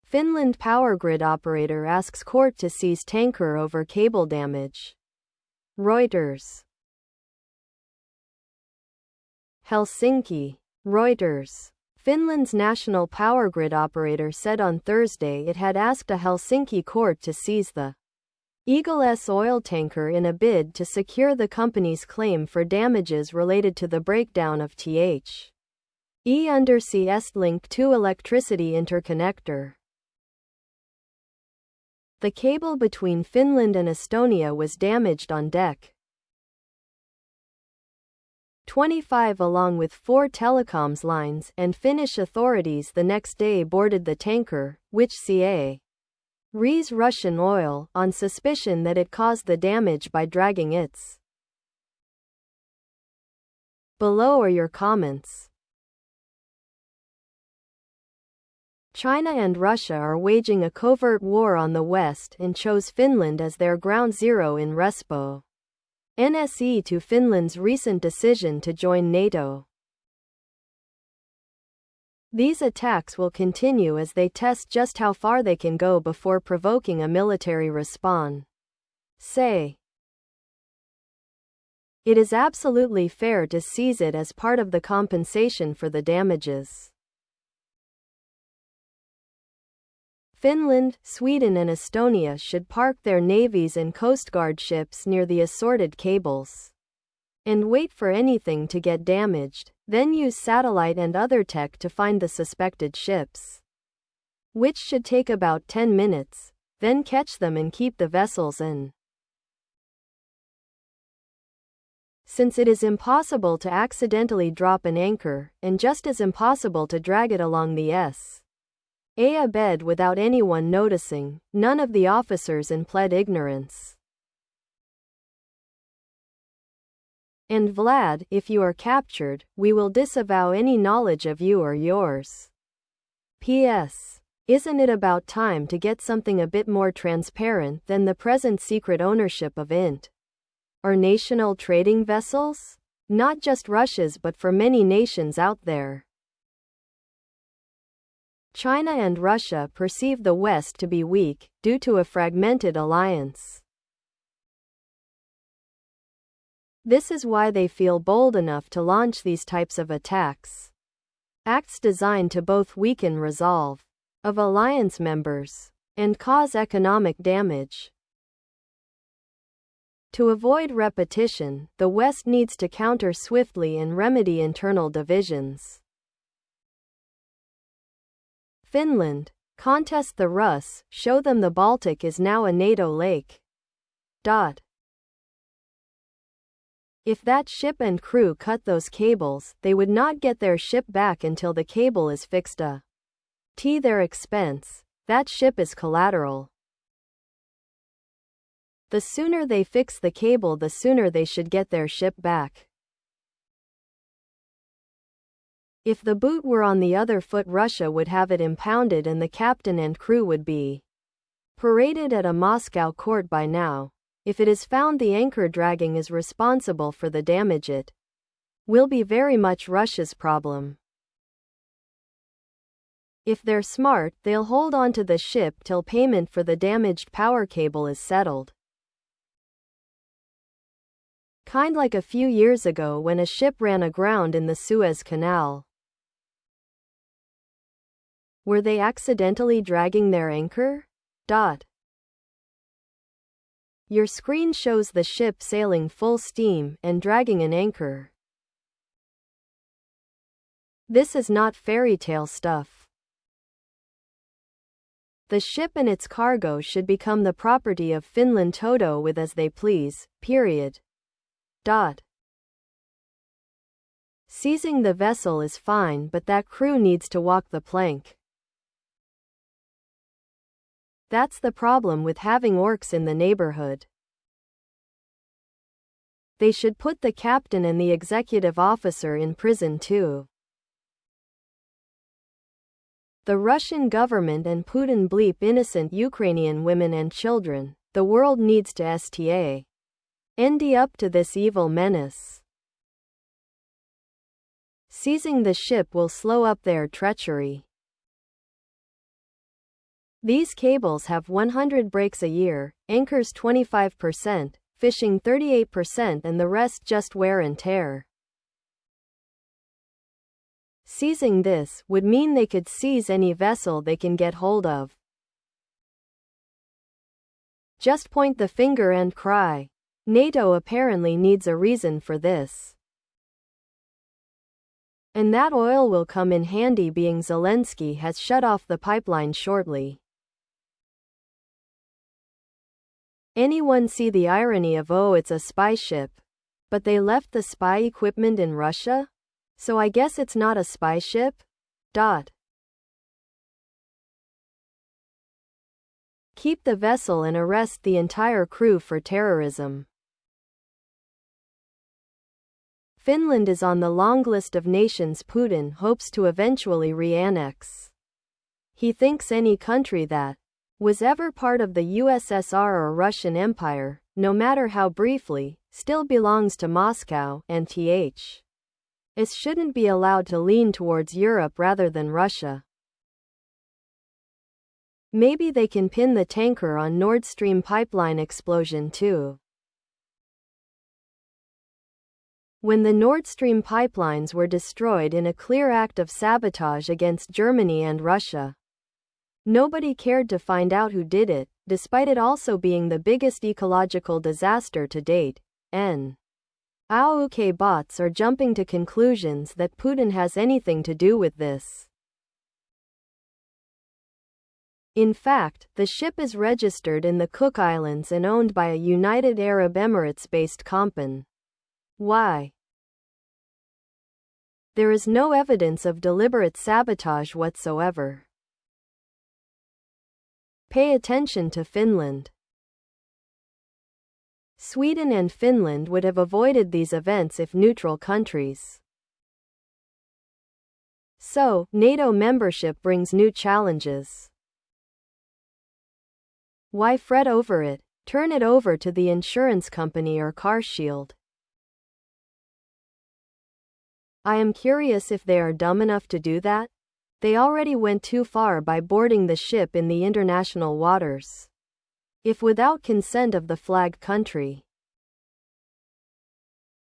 Finland power grid operator asks court to seize tanker over cable damage. Reuters. Helsinki. Reuters. Finland's national power grid operator said on Thursday it had asked a Helsinki court to seize the Eagle's oil tanker in a bid to secure the company's claim for damages related to the breakdown of th. Undersea Link 2 electricity interconnector. The cable between Finland and Estonia was damaged on deck 25 along with 4 telecoms lines, and Finnish authorities the next day boarded the tanker, which carries Russian oil, on suspicion that it caused the damage by dragging its. Below are your comments. China and Russia are waging a covert war on the West and chose Finland as their ground zero in response to Finland's recent decision to join NATO. These attacks will continue as they test just how far they can go before provoking a military response. It is absolutely fair to seize it as part of the compensation for the damages. Finland, Sweden and Estonia should park their navies and Coast Guard ships near the assorted cables and wait for anything to get damaged, then use satellite and other tech to find the suspected ships, which should take about 10 minutes, then catch them and keep the vessels in. Since it is impossible to accidentally drop an anchor, and just as impossible to drag it along the bed without anyone noticing, none of the officers pled ignorance. And Vlad, if you are captured, we will disavow any knowledge of you or yours. P.S. Isn't it about time to get something a bit more transparent than the present secret ownership of our national trading vessels? Not just Russia's but for many nations out there. China and Russia perceive the West to be weak, due to a fragmented alliance. This is why they feel bold enough to launch these types of attacks. Acts designed to both weaken resolve of alliance members and cause economic damage. To avoid repetition, the West needs to counter swiftly and remedy internal divisions. Finland. Contest the Rus, show them the Baltic is now a NATO lake. If that ship and crew cut those cables, they would not get their ship back until the cable is fixed at their expense. That ship is collateral. The sooner they fix the cable, the sooner they should get their ship back. If the boot were on the other foot, Russia would have it impounded and the captain and crew would be paraded at a Moscow court by now. If it is found the anchor dragging is responsible for the damage, it will be very much Russia's problem. If they're smart, they'll hold on to the ship till payment for the damaged power cable is settled. Kind like a few years ago when a ship ran aground in the Suez Canal. Were they accidentally dragging their anchor? Your screen shows the ship sailing full steam and dragging an anchor. This is not fairy tale stuff. The ship and its cargo should become the property of Finland Toto with as they please, period. Seizing the vessel is fine, but that crew needs to walk the plank. That's the problem with having orcs in the neighborhood. They should put the captain and the executive officer in prison too. The Russian government and Putin bleep innocent Ukrainian women and children. The world needs to stand up to this evil menace. Seizing the ship will slow up their treachery. These cables have 100 breaks a year, anchors 25%, fishing 38%, and the rest just wear and tear. Seizing this would mean they could seize any vessel they can get hold of. Just point the finger and cry. NATO apparently needs a reason for this. And that oil will come in handy, being Zelensky has shut off the pipeline shortly. Anyone see the irony of, oh, it's a spy ship, but they left the spy equipment in Russia? So I guess it's not a spy ship? Keep the vessel and arrest the entire crew for terrorism. Finland is on the long list of nations Putin hopes to eventually re-annex. He thinks any country that was ever part of the USSR or Russian Empire, no matter how briefly, still belongs to Moscow, and it shouldn't be allowed to lean towards Europe rather than Russia. Maybe they can pin the tanker on Nord Stream pipeline explosion too. When the Nord Stream pipelines were destroyed in a clear act of sabotage against Germany and Russia, nobody cared to find out who did it, despite it also being the biggest ecological disaster to date. AUK bots are jumping to conclusions that Putin has anything to do with this. In fact, the ship is registered in the Cook Islands and owned by a United Arab Emirates-based company. Why? There is no evidence of deliberate sabotage whatsoever. Pay attention to Finland. Sweden and Finland would have avoided these events if neutral countries. So, NATO membership brings new challenges. Why fret over it? Turn it over to the insurance company or car shield. I am curious if they are dumb enough to do that. They already went too far by boarding the ship in the international waters. If without consent of the flag country,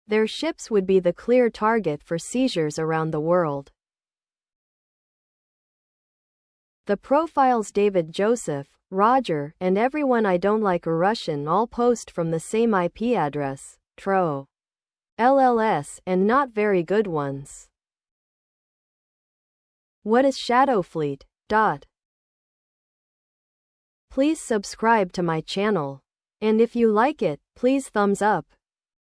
their ships would be the clear target for seizures around the world. The profiles David, Joseph, Roger, and everyone I don't like a Russian all post from the same IP address, TRO. LLS, and not very good ones. What is Shadowfleet? Please subscribe to my channel. And if you like it, please thumbs up.